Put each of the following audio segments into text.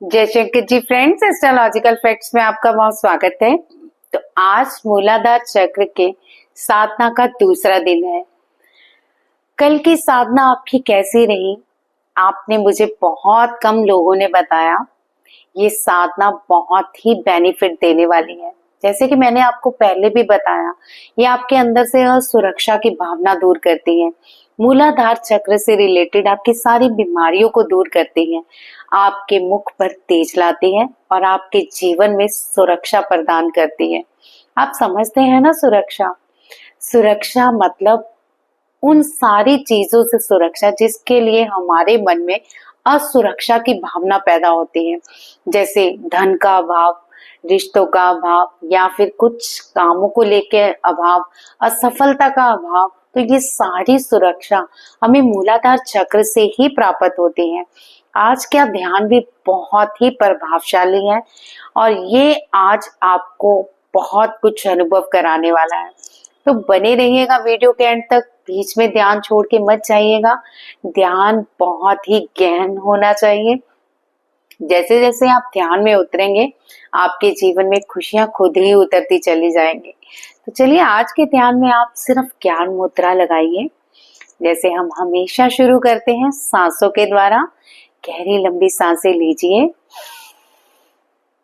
जय Shankar ji friends, astrological facts में आपका बहुत स्वागत है। तो आज मूलाधार चक्र के साधना का दूसरा दिन है। कल की साधना आपकी कैसी रही? आपने मुझे बहुत कम लोगों ने बताया। ये साधना बहुत ही बेनिफिट देने वाली है। जैसे कि मैंने आपको पहले भी बताया, ये आपके अंदर से असुरक्षा की भावना दूर करती है। मूलाधार चक्र से रिलेटेड आपकी सारी बीमारियों को दूर करती है, आपके मुख पर तेज लाती है और आपके जीवन में सुरक्षा प्रदान करती है। आप समझते हैं ना, सुरक्षा सुरक्षा मतलब उन सारी चीजों से सुरक्षा जिसके लिए हमारे मन में असुरक्षा की भावना पैदा होती है, जैसे धन का अभाव, रिश्तों का अभाव, या फिर कुछ कामों को लेके अभाव, असफलता का अभाव। तो ये सारी सुरक्षा हमें मूलाधार चक्र से ही प्राप्त होती है। आज का ध्यान भी बहुत ही प्रभावशाली है और ये आज आपको बहुत कुछ अनुभव कराने वाला है। तो बने रहिएगा वीडियो के एंड तक, बीच में ध्यान छोड़ के मत जाइएगा। ध्यान बहुत ही गहन होना चाहिए। जैसे जैसे आप ध्यान में उतरेंगे, आपके जीवन में खुशियां खुद ही उतरती चली जाएंगी। तो चलिए, आज के ध्यान में आप सिर्फ ज्ञान मुद्रा लगाइए। जैसे हम हमेशा शुरू करते हैं सांसों के द्वारा। गहरी लंबी सांसें लीजिए,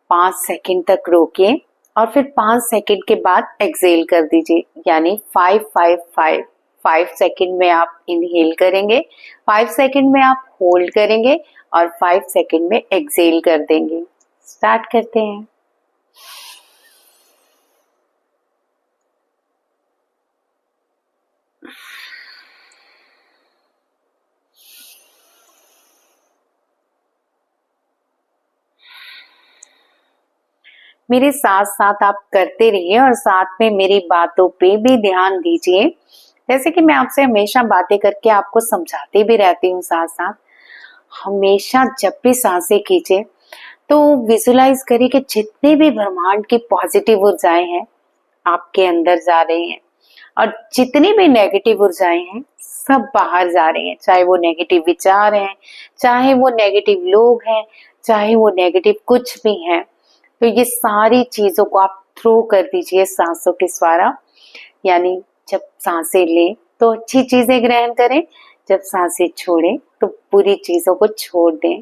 5 सेकंड तक रोकिए और फिर 5 सेकंड के बाद एक्सेल कर दीजिए, यानी 5-5-5। 5 सेकंड में आप इनहेल करेंगे, 5 सेकंड में आप होल्ड करेंगे और 5 सेकंड में एक्सेल कर देंगे। स्टार्ट करते हैं। मेरे साथ साथ आप करते रहिए और साथ में मेरी बातों पे भी ध्यान दीजिए। जैसे कि मैं आपसे हमेशा बातें करके आपको समझाती भी रहती हूँ, साथ साथ हमेशा जब भी सांसें खींचे तो विजुलाइज करिए कि जितने भी ब्रह्मांड की पॉजिटिव ऊर्जाएं हैं आपके अंदर जा रही हैं और जितनी भी नेगेटिव ऊर्जाएं हैं सब बाहर जा रही हैं। चाहे वो नेगेटिव विचार हैं, चाहे वो नेगेटिव लोग हैं, चाहे वो नेगेटिव कुछ भी हैं, तो ये सारी चीजों को आप थ्रो कर दीजिए सांसों के द्वारा। यानी जब सांसें लें तो अच्छी चीजें ग्रहण करें, जब सांसें छोड़ें तो बुरी चीजों को छोड़ दें।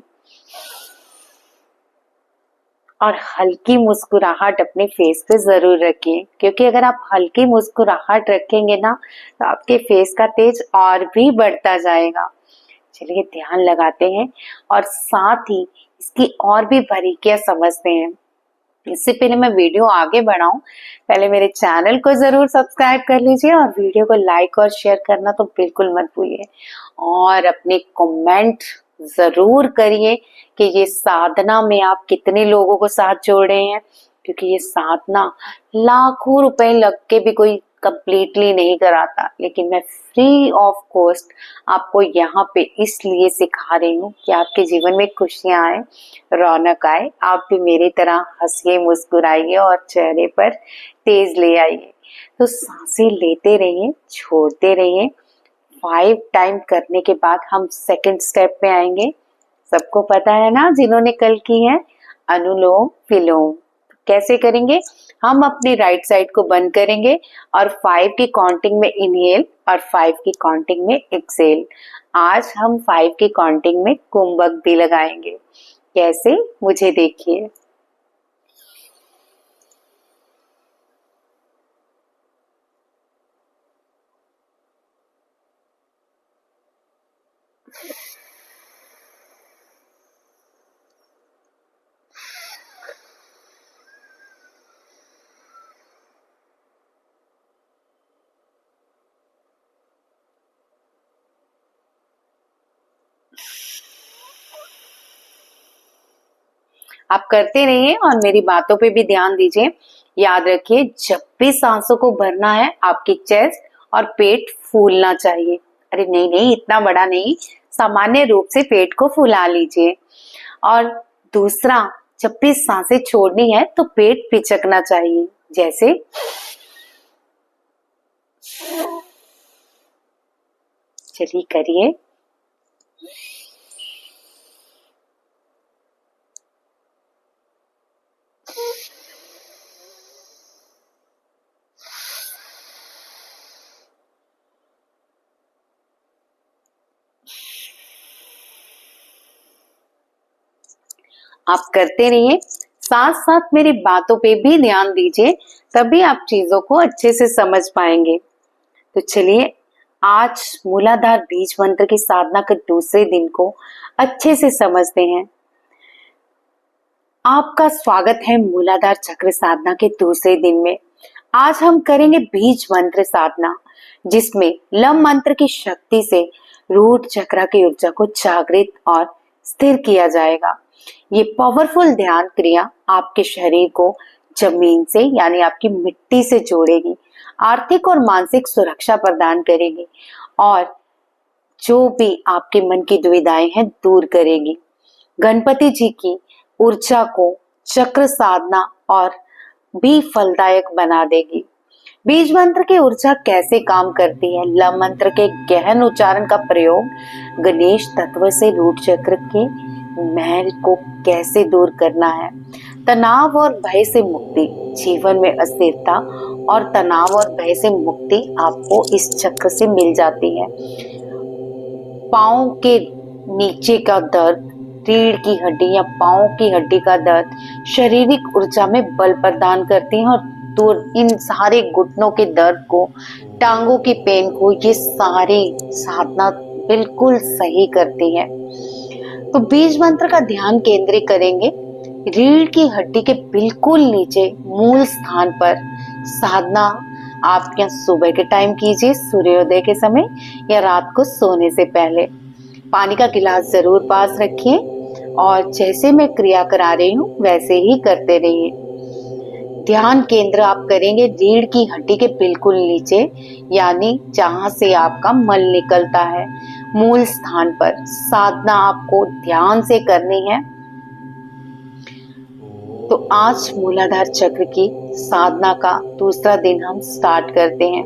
और हल्की मुस्कुराहट अपने फेस पे जरूर रखिए, क्योंकि अगर आप हल्की मुस्कुराहट रखेंगे ना तो आपके फेस का तेज और भी बढ़ता जाएगा। चलिए ध्यान लगाते हैं और साथ ही इसकी और भी बारीकियां समझते हैं। इससे पहले मैं वीडियो आगे बढ़ाऊं, पहले मेरे चैनल को जरूर सब्सक्राइब कर लीजिए और वीडियो को लाइक और शेयर करना तो बिल्कुल मत भूलिए। और अपने कमेंट जरूर करिए कि ये साधना में आप कितने लोगों को साथ जोड़ रहे हैं, क्योंकि ये साधना लाखों रुपए लग के भी कोई कंप्लीटली नहीं कराता, लेकिन मैं फ्री ऑफ कॉस्ट आपको यहाँ पे इसलिए सिखा रही हूँ कि आपके जीवन में खुशियां आए, रौनक आए, आप भी मेरी तरह हंसिए, मुस्कुराइए और चेहरे पर तेज ले आइए। तो सांसें लेते रहिए, छोड़ते रहिए। 5 टाइम करने के बाद हम सेकंड स्टेप पे आएंगे। सबको पता है ना, जिन्होंने कल की है, अनुलोम विलोम। कैसे करेंगे? हम अपनी राइट साइड को बंद करेंगे और 5 की काउंटिंग में इनहेल और 5 की काउंटिंग में एक्सेल। आज हम 5 की काउंटिंग में कुंभक भी लगाएंगे। कैसे? मुझे देखिए। आप करते रहिए और मेरी बातों पे भी ध्यान दीजिए। याद रखिए, जब भी सांसों को भरना है आपकी चेस्ट और पेट फूलना चाहिए। अरे नहीं नहीं, इतना बड़ा नहीं, सामान्य रूप से पेट को फुला लीजिए। और दूसरा, जब भी सांसें छोड़नी है तो पेट पिचकना चाहिए। जैसे चलिए करिए। आप करते रहिए, साथ साथ मेरी बातों पे भी ध्यान दीजिए, तभी आप चीजों को अच्छे से समझ पाएंगे। तो चलिए आज मूलाधार बीज मंत्र की साधना के दूसरे दिन को अच्छे से समझते हैं। आपका स्वागत है मूलाधार चक्र साधना के दूसरे दिन में। आज हम करेंगे बीज मंत्र साधना, जिसमें लम मंत्र की शक्ति से रूट चक्र की ऊर्जा को जागृत और स्थिर किया जाएगा। ये पावरफुल ध्यान क्रिया आपके शरीर को जमीन से यानी आपकी मिट्टी से जोड़ेगी, आर्थिक और मानसिक सुरक्षा प्रदान करेगी और जो भी आपके मन की दुविधाएं हैं दूर करेगी। गणपति जी की ऊर्जा को चक्र साधना और भी फलदायक बना देगी। बीज मंत्र की ऊर्जा कैसे काम करती है? लम मंत्र के गहन उच्चारण का प्रयोग गणेश तत्व से रूट चक्र के महल को कैसे दूर करना है। तनाव और भय से मुक्ति, जीवन में अस्थिरता और तनाव और भय से मुक्ति आपको इस चक्र से मिल जाती है। पाँव के नीचे का दर्द, रीढ़ की हड्डी या पाँव की हड्डी का दर्द शारीरिक ऊर्जा में बल प्रदान करती है और दूर इन सारे घुटनों के दर्द को, टांगों की पेन को ये सारी साधना बिल्कुल सही करती है। तो बीज मंत्र का ध्यान केंद्रित करेंगे रीढ़ की हड्डी के बिल्कुल नीचे मूल स्थान पर। साधना आप या सुबह के टाइम कीजिए, सूर्योदय के समय या रात को सोने से पहले। पानी का गिलास जरूर पास रखिए और जैसे मैं क्रिया करा रही हूँ वैसे ही करते रहिए। ध्यान केंद्र आप करेंगे रीढ़ की हड्डी के बिल्कुल नीचे, यानी जहां से आपका मल निकलता है, मूल स्थान पर। साधना आपको ध्यान से करनी है। तो आज मूलाधार चक्र की साधना का दूसरा दिन हम स्टार्ट करते हैं।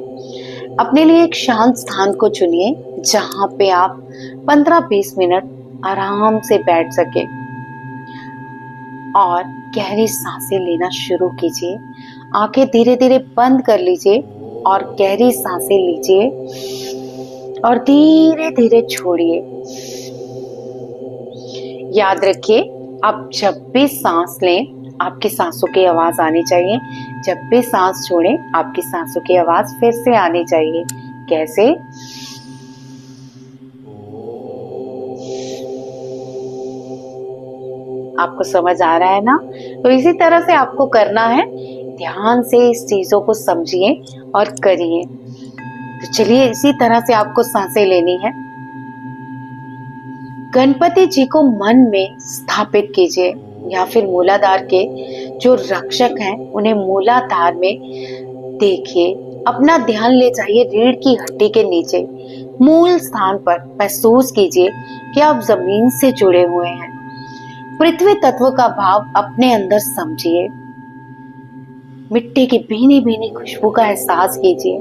अपने लिए एक शांत स्थान को चुनिए जहां पे आप 15-20 मिनट आराम से बैठ सके और गहरी सांसें लेना शुरू कीजिए। आंखें धीरे धीरे बंद कर लीजिए और गहरी सांसें लीजिए और धीरे धीरे छोड़िए। याद रखिए, आप जब भी सांस लें आपकी सांसों की आवाज आनी चाहिए, जब भी सांस छोड़ें आपकी सांसों की आवाज फिर से आनी चाहिए। कैसे? आपको समझ आ रहा है ना? तो इसी तरह से आपको करना है। ध्यान से इस चीजों को समझिए और करिए। तो चलिए इसी तरह से आपको सांसें लेनी है। गणपति जी को मन में स्थापित कीजिए या फिर मूलाधार के जो रक्षक हैं उन्हें मूलाधार में देखिए। अपना ध्यान ले जाइए रीढ़ की हड्डी के नीचे मूल स्थान पर। महसूस कीजिए कि आप जमीन से जुड़े हुए हैं। पृथ्वी तत्व का भाव अपने अंदर समझिए। मिट्टी की भीनी भीनी खुशबू का एहसास कीजिए।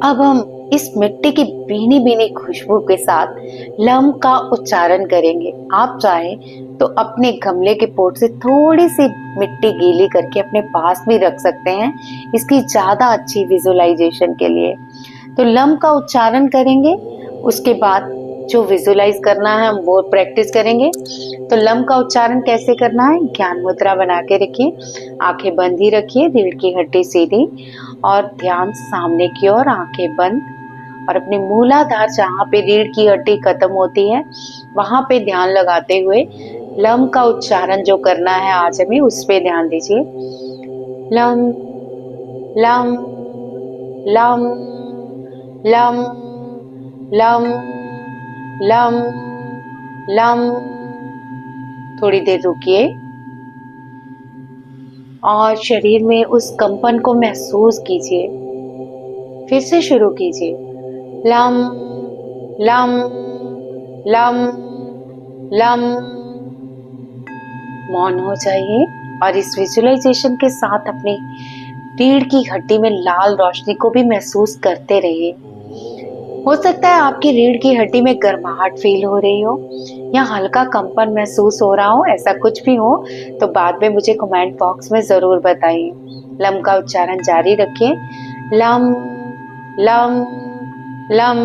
अब हम इस मिट्टी की भीनी भीनी खुशबू के साथ लम का उच्चारण करेंगे। आप चाहे तो अपने गमले के पोट से थोड़ी सी मिट्टी गीली करके अपने पास भी रख सकते हैं, इसकी ज्यादा अच्छी विजुअलाइजेशन के लिए। तो लम का उच्चारण करेंगे, उसके बाद जो विजुअलाइज करना है हम वो प्रैक्टिस करेंगे। तो लम का उच्चारण कैसे करना है? ज्ञान मुद्रा बना के रखिए, आंखें बंद ही रखिए, रीढ़ की हड्डी सीधी और ध्यान सामने की ओर, आंखें बंद। और अपने मूलाधार जहाँ पे रीढ़ की हड्डी खत्म होती है वहां पे ध्यान लगाते हुए लम का उच्चारण जो करना है आज हमें उस पे ध्यान दीजिए। Lump lump lump lump lump lump lump. थोड़ी देर रुकिए और शरीर में उस कंपन को महसूस कीजिए। फिर से शुरू कीजिए। Lump lump lump lump. मौन हो जाइए और इस विजुअलाइजेशन के साथ अपनी रीढ़ की हड्डी में लाल रोशनी को भी महसूस करते रहिए। हो सकता है आपकी रीढ़ की हड्डी में गर्माहट फील हो रही हो या हल्का कंपन महसूस हो रहा हो। ऐसा कुछ भी हो तो बाद में मुझे कमेंट बॉक्स में जरूर बताइए। लम का उच्चारण जारी रखिए। Lump lump lump.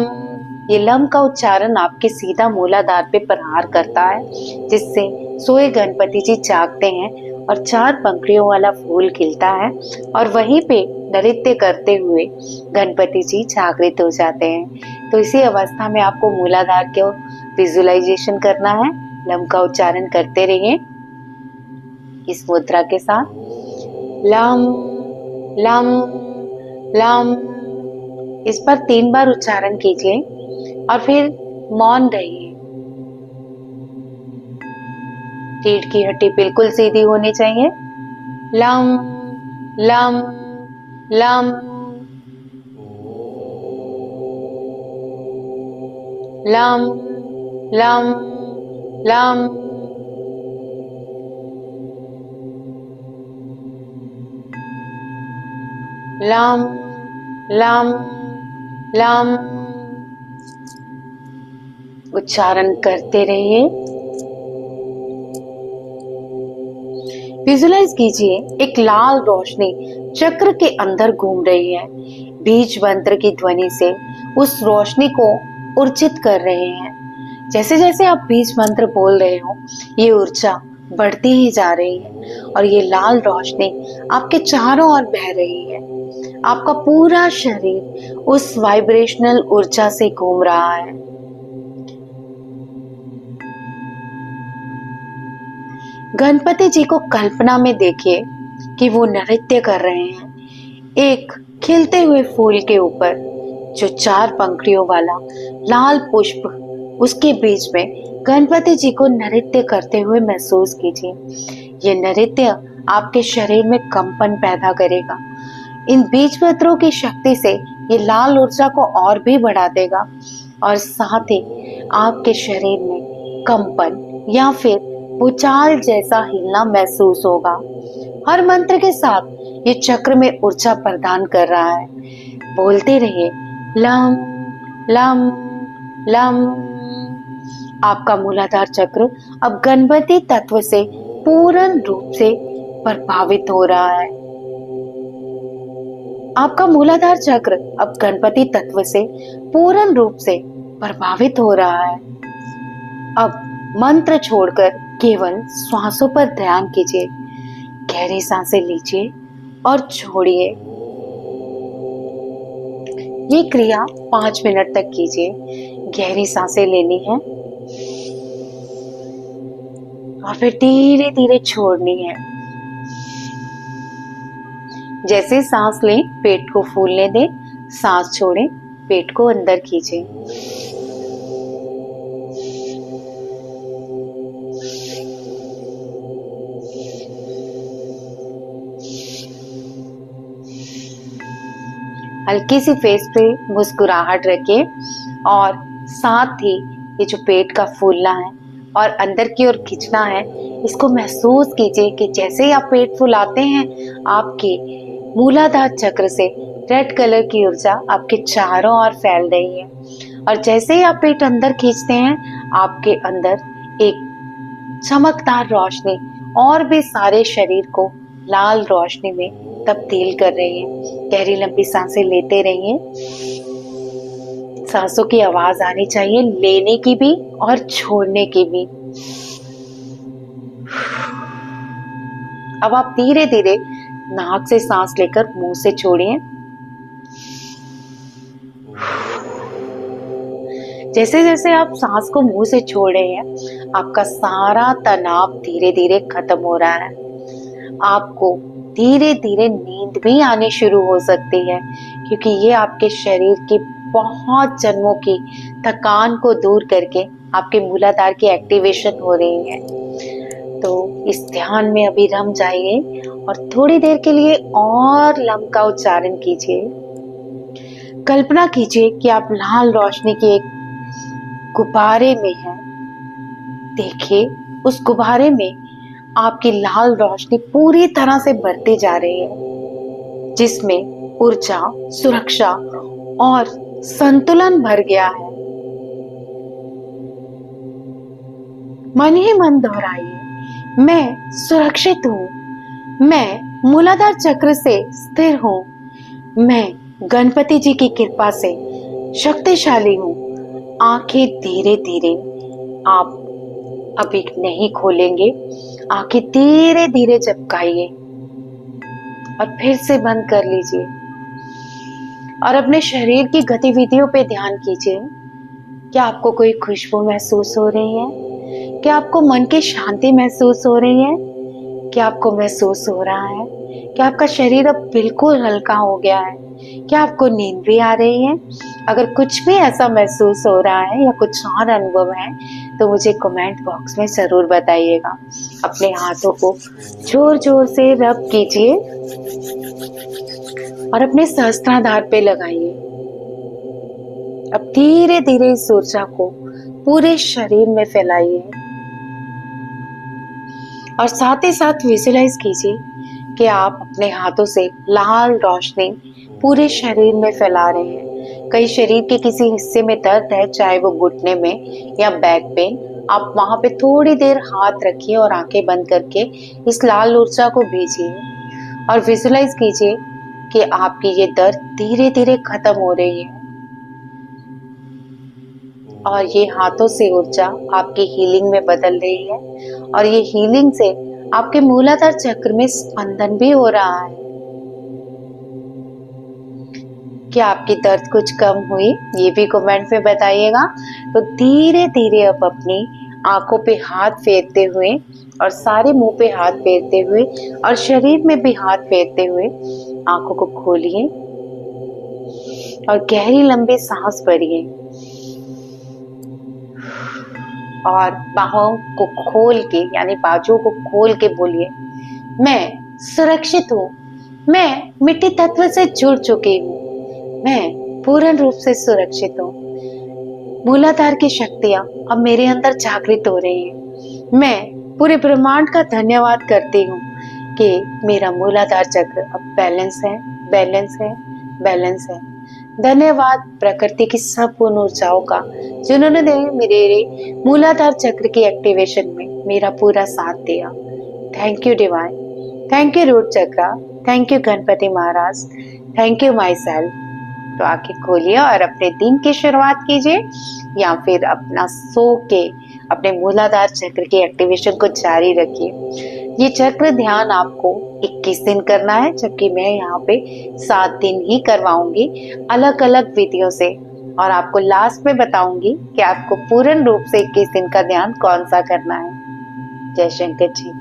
ये लम का उच्चारण आपके सीधा मूलाधार पे प्रहार करता है, जिससे सोए गणपति जी जागते हैं और 4 पंखुड़ियों वाला फूल खिलता है और वहीं पे नृत्य करते हुए गणपति जी जागृत हो जाते हैं। तो इसी अवस्था में आपको मूलाधार को विजुअलाइजेशन करना है। लम का उच्चारण करते रहिए इस मुद्रा के साथ। लम लम लम, इस पर 3 बार उच्चारण कीजिए और फिर मौन रहिए। रीढ़ की हड्डी बिल्कुल सीधी होनी चाहिए। Lump lump lump lump lump lump lump lump lump, उच्चारण करते रहिए। विजुलाइज कीजिए एक लाल रोशनी चक्र के अंदर घूम रही है। बीज मंत्र की ध्वनि से उस रोशनी को ऊर्जित कर रहे हैं। जैसे जैसे आप बीज मंत्र बोल रहे हो, ये ऊर्जा बढ़ती ही जा रही है और ये लाल रोशनी आपके चारों ओर बह रही है। आपका पूरा शरीर उस वाइब्रेशनल ऊर्जा से घूम रहा है। गणपति जी को कल्पना में देखिए कि वो नृत्य कर रहे हैं एक खिलते हुए फूल के ऊपर, जो 4 पंखुड़ियों वाला लाल पुष्प, उसके बीच में गणपति जी को नृत्य करते हुए महसूस कीजिए। ये नृत्य आपके शरीर में कंपन पैदा करेगा। इन बीज पत्रों की शक्ति से ये लाल ऊर्जा को और भी बढ़ा देगा और साथ ही आपके शरीर में कंपन या फिर भूचाल जैसा हिलना महसूस होगा। हर मंत्र के साथ ये चक्र में ऊर्जा प्रदान कर रहा है। बोलते रहिए लम लम लम। आपका मूलाधार चक्र अब गणपति तत्व से पूर्ण रूप से प्रभावित हो रहा है। आपका मूलाधार चक्र अब गणपति तत्व से पूर्ण रूप से प्रभावित हो रहा है। अब मंत्र छोड़कर केवल श्वासों पर ध्यान कीजिए। गहरी सांसें लीजिए और छोड़िए। ये क्रिया 5 मिनट तक कीजिए। गहरी सांसें लेनी है और फिर धीरे धीरे छोड़नी है। जैसे सांस लें, पेट को फूलने दें, सांस छोड़ें, पेट को अंदर खींचें। हल्की सी फेस पे मुस्कुराहट रखिए और साथ ही ये जो पेट का फूलना है और अंदर की ओर खींचना है, इसको महसूस कीजिए कि जैसे ही आप पेट फुलाते हैं, आपके मूलाधार चक्र से रेड कलर की ऊर्जा आपके चारों ओर फैल रही है और जैसे ही आप पेट अंदर खींचते हैं, आपके अंदर एक चमकदार रोशनी और भी सारे शरीर को लाल रोशनी में तब्दील कर रही है। गहरी लंबी सांसें लेते रहिए। सांसों की आवाज आनी चाहिए, लेने की भी और छोड़ने की भी। अब आप धीरे धीरे नाक से सांस लेकर मुंह से छोड़िए। जैसे जैसे आप सांस को मुंह से छोड़ रहे हैं, आपका सारा तनाव धीरे धीरे खत्म हो रहा है। आपको धीरे धीरे नींद भी आनी शुरू हो सकती है, क्योंकि ये आपके शरीर की बहुत जन्मों की थकान को दूर करके आपके मूलाधार की एक्टिवेशन हो रही है। तो इस ध्यान में अभी रम जाइए और थोड़ी देर के लिए और लम का उच्चारण कीजिए। कल्पना कीजिए कि आप लाल रोशनी के एक गुब्बारे में हैं। देखिए उस गुब्बारे में आपकी लाल रोशनी पूरी तरह से बढ़ती जा रही है, जिसमें ऊर्जा, सुरक्षा और संतुलन भर गया है। मन ही मन दोहराइए, मैं सुरक्षित हूँ, मैं मूलाधार चक्र से स्थिर हूँ, मैं गणपति जी की कृपा से शक्तिशाली हूँ। आंखें धीरे धीरे आप अभी नहीं खोलेंगे, आंखें धीरे धीरे झपकाइए और फिर से बंद कर लीजिए और अपने शरीर की गतिविधियों पे ध्यान कीजिए। क्या आपको कोई खुशबू महसूस हो रही है? क्या आपको मन की शांति महसूस हो रही है? क्या आपको महसूस हो रहा है कि आपका शरीर अब बिल्कुल हल्का हो गया है? क्या आपको नींद भी आ रही है? अगर कुछ भी ऐसा महसूस हो रहा है या कुछ और अनुभव है तो मुझे कमेंट बॉक्स में जरूर बताइएगा। अपने हाथों को जोर जोर से रब कीजिए और अपने सहस्त्राधार पे लगाइए। अब धीरे धीरे इस ऊर्जा को पूरे शरीर में फैलाइए और साथ ही साथ विजुलाइज कीजिए कि आप अपने हाथों से लाल रोशनी पूरे शरीर में फैला रहे हैं। कहीं शरीर के किसी हिस्से में दर्द है, चाहे वो घुटने में या बैक पेन, आप वहां पे थोड़ी देर हाथ रखिए और आंखें बंद करके इस लाल ऊर्जा को भेजिए और विजुलाइज कीजिए कि आपकी ये दर्द धीरे धीरे खत्म हो रही है और ये हाथों से ऊर्जा आपकी हीलिंग में बदल रही है और ये हीलिंग से आपके मूलाधार चक्र में स्पंदन भी हो रहा है। क्या आपकी दर्द कुछ कम हुई? ये भी कमेंट में बताइएगा। तो धीरे धीरे अब अपनी आंखों पे हाथ फेरते हुए और सारे मुंह पे हाथ फेरते हुए और शरीर में भी हाथ फेरते हुए आंखों को खोलिए और गहरी लंबी सांस भरिए और बाहों को खोल के यानी बाजुओं को खोल के बोलिए, मैं सुरक्षित हूँ, मैं मिट्टी तत्व से जुड़ चुकी हूँ, मैं पूर्ण रूप से सुरक्षित हूँ। मूलाधार की शक्तियां अब मेरे अंदर जागृत हो रही हैं। मैं पूरे ब्रह्मांड का धन्यवाद करती हूँ कि मेरा मूलाधार चक्र अब बैलेंस है, बैलेंस है, बैलेंस है। धन्यवाद प्रकृति की सब उन ऊर्जाओं का जिन्होंने मेरे मूलाधार चक्र की एक्टिवेशन में मेरा पूरा साथ दिया। Thank you divine, thank you root chakra, thank you Ganapati Maharaj, thank you myself. तो आंखें खोलिए और अपने दिन की शुरुआत कीजिए या फिर अपना सो के अपने मूलाधार चक्र की एक्टिवेशन को जारी रखिए। ये चक्र ध्यान आपको 21 दिन करना है, जबकि मैं यहाँ पे 7 दिन ही करवाऊंगी अलग अलग विधियों से और आपको लास्ट में बताऊंगी कि आपको पूर्ण रूप से 21 दिन का ध्यान कौन सा करना है। जय शंकर जी।